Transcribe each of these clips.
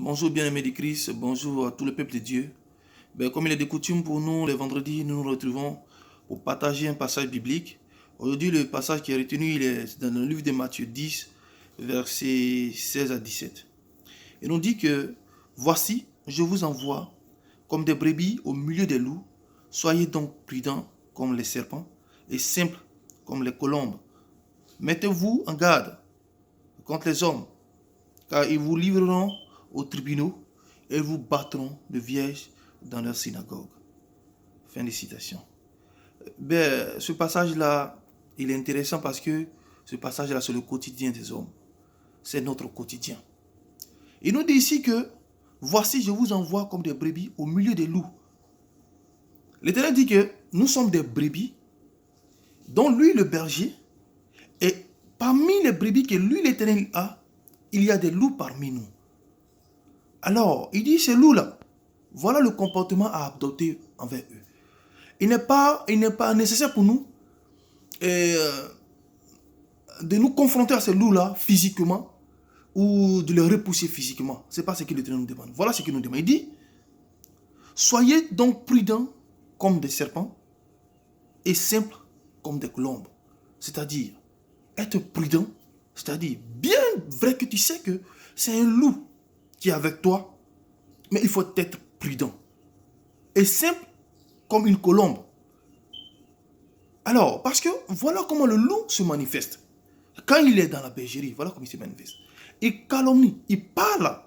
Bonjour bien-aimés de Christ, bonjour à tout le peuple de Dieu. Comme il est de coutume pour nous, les vendredis, nous nous retrouvons pour partager un passage biblique. Aujourd'hui, le passage qui est retenu, il est dans le livre de Matthieu 10, versets 16 à 17. Il nous dit que, voici, je vous envoie comme des brebis au milieu des loups. Soyez donc prudents comme les serpents et simples comme les colombes. Mettez-vous en garde contre les hommes, car ils vous livreront aux tribunaux et vous battront de vierges dans leur synagogue. Fin de citation. Ce passage-là, il est intéressant parce que ce passage-là, c'est le quotidien des hommes. C'est notre quotidien. Il nous dit ici que, voici, je vous envoie comme des brebis au milieu des loups. L'Éternel dit que nous sommes des brebis dont lui, le berger, et parmi les brebis que lui, l'Éternel a, il y a des loups parmi nous. Alors, il dit, ces loups-là, voilà le comportement à adopter envers eux. Il n'est pas nécessaire pour nous de nous confronter à ces loups-là physiquement ou de les repousser physiquement. Ce n'est pas ce qu'il nous demande. Voilà ce qu'il nous demande. Il dit, soyez donc prudents comme des serpents et simples comme des colombes. C'est-à-dire, être prudent, c'est-à-dire, bien vrai que tu sais que c'est un loup qui est avec toi, mais il faut être prudent. Et simple comme une colombe. Alors, parce que voilà comment le loup se manifeste. Quand il est dans la bergerie, voilà comment il se manifeste. Il calomnie, il parle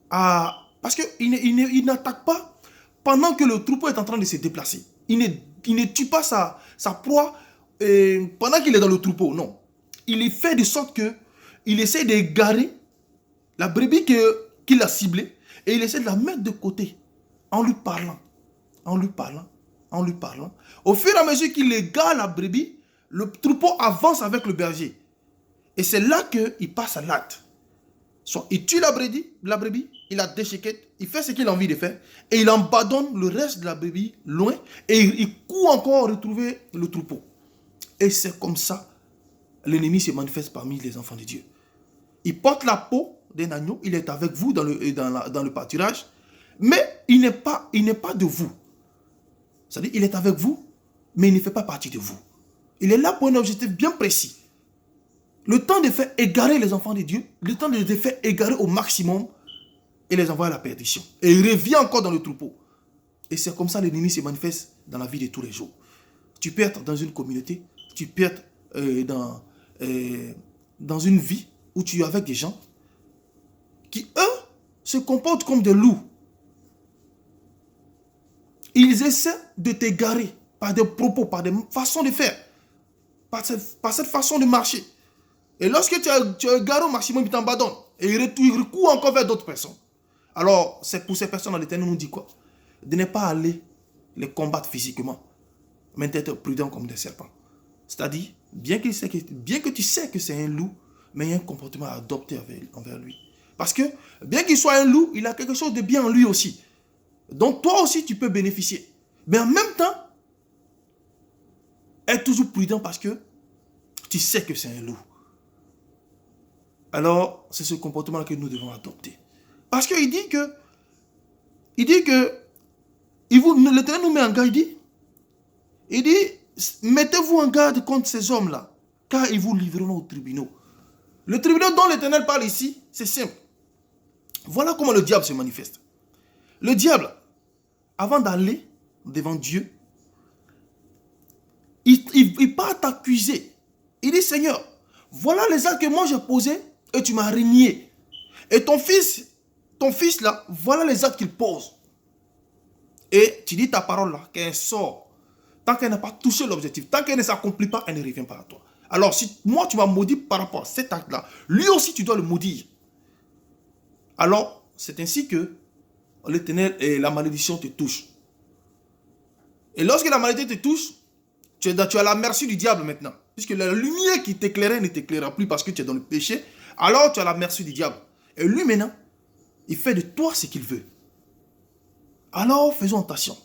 parce qu'il n'attaque pas pendant que le troupeau est en train de se déplacer. Il ne tue pas sa proie pendant qu'il est dans le troupeau, non. Il fait de sorte qu'il essaie d'égarer la brebis qu'il a ciblée et il essaie de la mettre de côté en lui parlant. Au fur et à mesure qu'il égare la brebis, le troupeau avance avec le berger. Et c'est là qu'il passe à l'acte. Soit il tue la brebis, il la déchiquette, il fait ce qu'il a envie de faire, et il abandonne le reste de la brebis loin, et il court encore retrouver le troupeau. Et c'est comme ça, l'ennemi se manifeste parmi les enfants de Dieu. Il porte la peau d'un agneau, il est avec vous dans le pâturage, mais il n'est pas de vous. C'est-à-dire, il est avec vous, mais il ne fait pas partie de vous. Il est là pour un objectif bien précis. Le temps de faire égarer les enfants de Dieu, le temps de les faire égarer au maximum et les envoyer à la perdition. Et il revient encore dans le troupeau. Et c'est comme ça que l'ennemi se manifeste dans la vie de tous les jours. Tu peux être dans une communauté, tu peux être dans une vie où tu es avec des gens qui, eux, se comportent comme des loups. Ils essaient de t'égarer par des propos, par des façons de faire, par cette façon de marcher. Et lorsque tu es égaré au maximum, ils t'abandonnent. Et ils recourent encore vers d'autres personnes. Alors, c'est pour ces personnes, l'Éternel nous dit quoi? De ne pas aller les combattre physiquement, mais d'être prudent comme des serpents. C'est-à-dire, bien que tu sais que c'est un loup, mais il y a un comportement à adopter envers lui. Parce que, bien qu'il soit un loup, il a quelque chose de bien en lui aussi. Donc, toi aussi, tu peux bénéficier. Mais en même temps, être toujours prudent parce que tu sais que c'est un loup. Alors, c'est ce comportement que nous devons adopter. Parce qu'il dit que l'Éternel nous met en garde, il dit, mettez-vous en garde contre ces hommes-là, car ils vous livreront aux tribunaux. Le tribunal dont l'Éternel parle ici, c'est simple. Voilà comment le diable se manifeste. Le diable, avant d'aller devant Dieu, il part t'accuser. Il dit, Seigneur, voilà les actes que moi j'ai posés et tu m'as renié. Et ton fils là, voilà les actes qu'il pose. Et tu dis ta parole là, qu'elle sort. Tant qu'elle n'a pas touché l'objectif, tant qu'elle ne s'accomplit pas, elle ne revient pas à toi. Alors si moi tu m'as maudit par rapport à cet acte là, lui aussi tu dois le maudire. Alors c'est ainsi que l'Éternel et la malédiction te touchent. Et lorsque la malédiction te touche, tu es à la merci du diable maintenant. Puisque la lumière qui t'éclairait ne t'éclairera plus parce que tu es dans le péché. Alors tu es à la merci du diable. Et lui maintenant, il fait de toi ce qu'il veut. Alors faisons attention.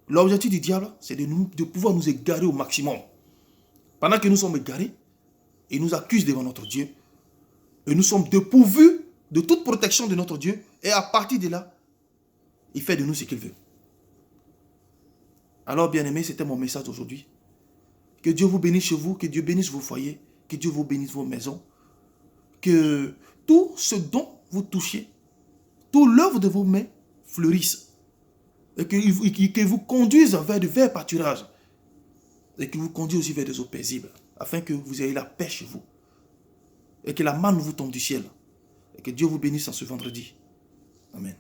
L'objectif du diable, c'est de pouvoir nous égarer au maximum. Pendant que nous sommes égarés, il nous accuse devant notre Dieu. Et nous sommes dépourvus de toute protection de notre Dieu. Et à partir de là, il fait de nous ce qu'il veut. Alors, bien-aimés, c'était mon message aujourd'hui. Que Dieu vous bénisse chez vous, que Dieu bénisse vos foyers, que Dieu vous bénisse vos maisons. Que tout ce dont vous touchez, toute l'œuvre de vos mains fleurisse. Et que vous conduise vers de verts pâturages. Et que vous conduise aussi vers des eaux paisibles. Afin que vous ayez la paix chez vous. Et que la manne vous tombe du ciel. Et que Dieu vous bénisse en ce vendredi. Amen.